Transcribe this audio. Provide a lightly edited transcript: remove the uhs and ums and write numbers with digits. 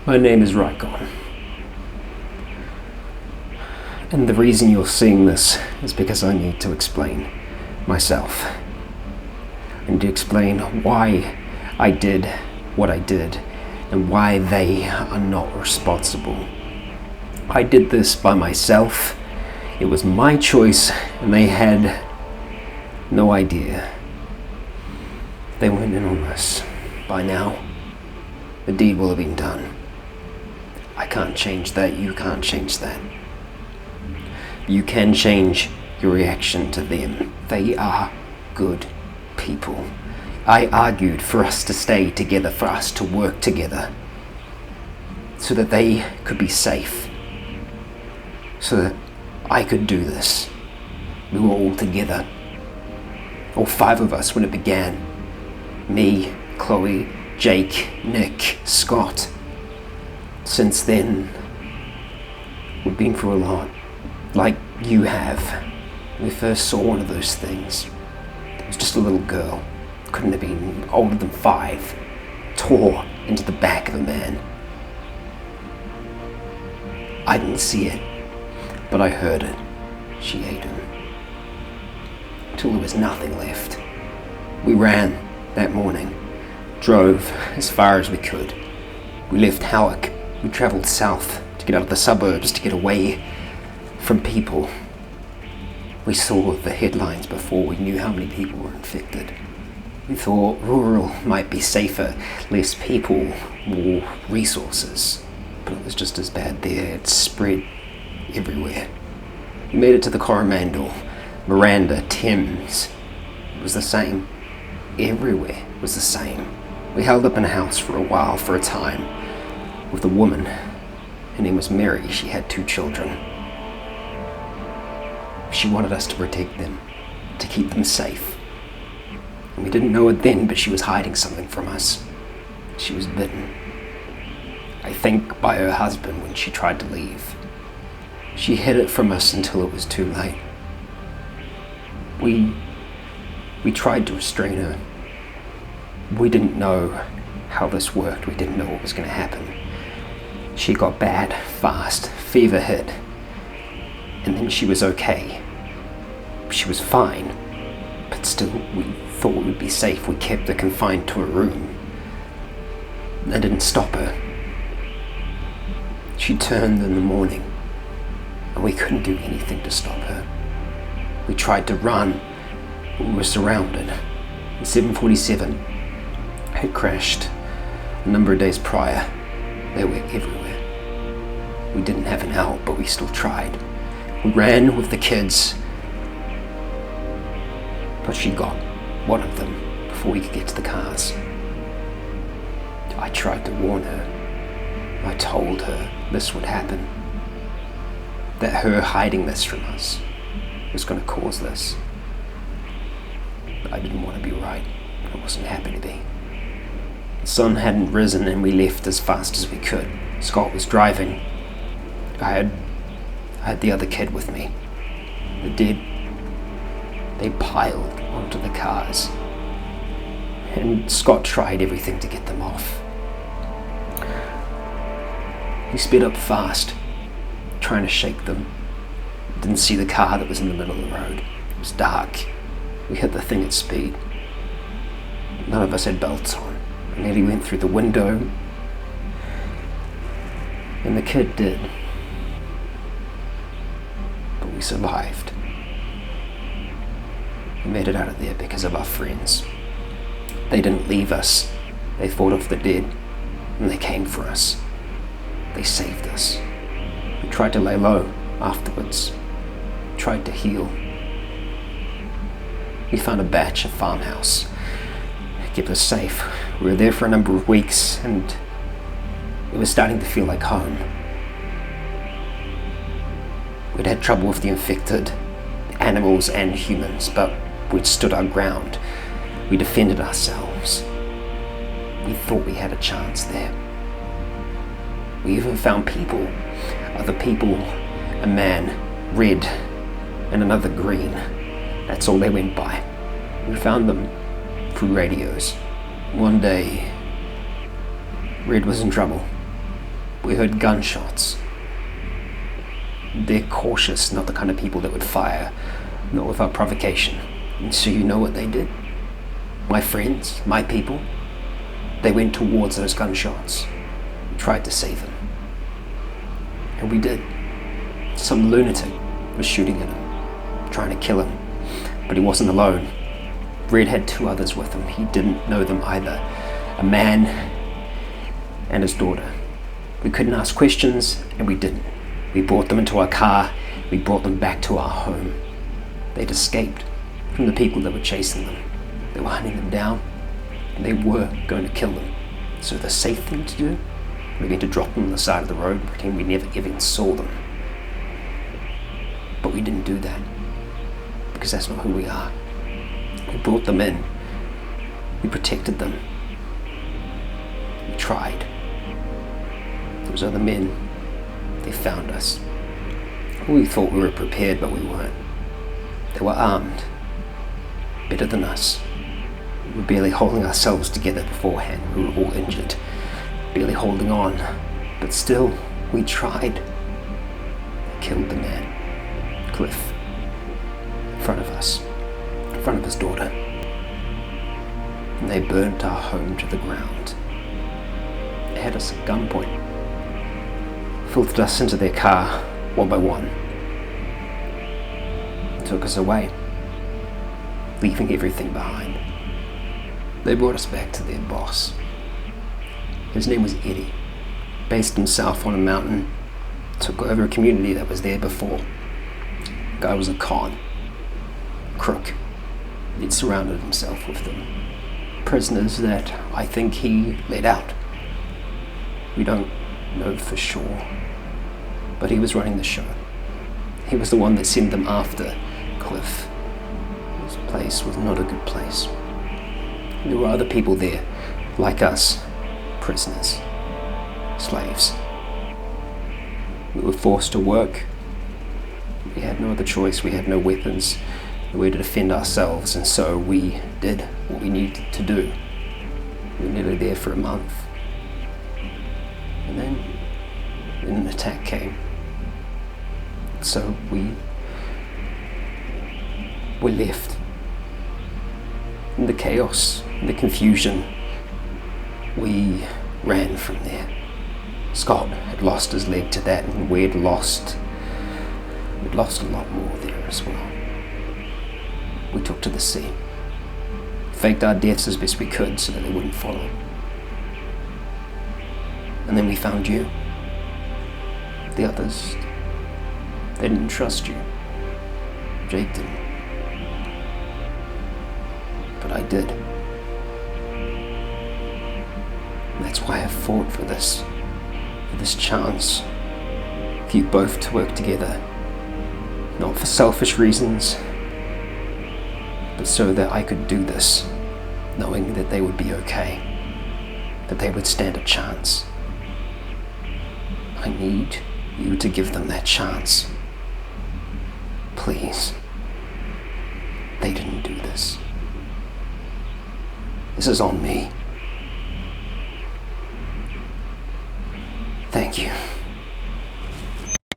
My name is Rycon. And the reason you're seeing this is because I need to explain myself. I need to explain why I did what I did and why they are not responsible. I did this by myself. It was my choice and they had no idea. They went in on this. By now, the deed will have been done. I can't change that, you can't change that. You can change your reaction to them. They are good people. I argued for us to stay together, for us to work together, so that they could be safe, so that I could do this. We were all together, all 5 of us when it began. Me, Chloe, Jake, Nick, Scott. Since then, we've been through a lot, like you have. When we first saw one of those things, it was just a little girl, couldn't have been older than 5, tore into the back of a man. I didn't see it, but I heard it. She ate him, till there was nothing left. We ran that morning, drove as far as we could. We left Howick. We travelled south to get out of the suburbs, to get away from people. We saw the headlines before we knew how many people were infected. We thought rural might be safer, less people, more resources. But it was just as bad there. It spread everywhere. We made it to the Coromandel, Miranda, Thames. It was the same. Everywhere was the same. We held up in a house for a while, for a time, with a woman. Her name was Mary. She had 2 children. She wanted us to protect them, to keep them safe. And we didn't know it then, but she was hiding something from us. She was bitten, I think, by her husband when she tried to leave. She hid it from us until it was too late. We tried to restrain her. We didn't know how this worked. We didn't know what was going to happen. She got bad, fast, fever hit. And then she was okay. She was fine. But still, we thought we would be safe. We kept her confined to a room. That didn't stop her. She turned in the morning, and we couldn't do anything to stop her. We tried to run, but we were surrounded. The 747 had crashed a number of days prior. They were everywhere. We didn't have an out, but we still tried. We ran with the kids, but she got one of them before we could get to the cars. I tried to warn her. I told her this would happen, that her hiding this from us was going to cause this. But I didn't want to be right. I wasn't happy to be. The sun hadn't risen and we left as fast as we could. Scott was driving. I had the other kid with me. The dead, they piled onto the cars. And Scott tried everything to get them off. He sped up fast, trying to shake them. Didn't see the car that was in the middle of the road. It was dark. We hit the thing at speed. None of us had belts on. I nearly went through the window. And the kid did. But we survived. We made it out of there because of our friends. They didn't leave us. They fought off the dead. And they came for us. They saved us. We tried to lay low afterwards. Tried to heal. We found a batch, a farmhouse. It kept us safe. We were there for a number of weeks and it was starting to feel like home. We'd had trouble with the infected, animals and humans, but we'd stood our ground. We defended ourselves. We thought we had a chance there. We even found people, other people, a man, red, and another green. That's all they went by. We found them through radios. One day, Red was in trouble. We heard gunshots. They're cautious, not the kind of people that would fire, not without provocation. And so you know what they did? My friends, my people, they went towards those gunshots. We tried to save them. And we did. Some lunatic was shooting at him, trying to kill him. But he wasn't alone. Red had 2 others with him. He didn't know them either. A man and his daughter. We couldn't ask questions, and we didn't. We brought them into our car. We brought them back to our home. They'd escaped from the people that were chasing them. They were hunting them down, and they were going to kill them. So the safe thing to do would have been to drop them on the side of the road and pretend we never even saw them. But we didn't do that, because that's not who we are. We brought them in. We protected them. We tried. Those other men, they found us. We thought we were prepared, but we weren't. They were armed, better than us. We were barely holding ourselves together beforehand. We were all injured, barely holding on. But still, we tried. They killed the man, Cliff, in front of us, in front of his daughter. And they burnt our home to the ground. They had us at gunpoint, filtered us into their car one by one, took us away, leaving everything behind. They brought us back to their boss. His name was Eddie, based himself on a mountain, took over a community that was there before. The guy was a con, crook. He'd surrounded himself with them, prisoners that I think he let out. We don't know for sure, but he was running the show. He was the one that sent them after Cliff. This place was not a good place. There were other people there, like us, prisoners, slaves. We were forced to work. We had no other choice. We had no weapons. We were to defend ourselves, and so we did what we needed to do. We were nearly there for a month. And then an attack came. So we left. In the chaos, in the confusion, we ran from there. Scott had lost his leg to that, and we'd lost a lot more there as well. We took to the sea, faked our deaths as best we could so that they wouldn't follow. And then we found you. The others, they didn't trust you. Jake didn't. But I did. And that's why I fought for this chance, for you both to work together. Not for selfish reasons, but so that I could do this, knowing that they would be okay, that they would stand a chance. I need you to give them that chance. Please. They didn't do this. This is on me. Thank you.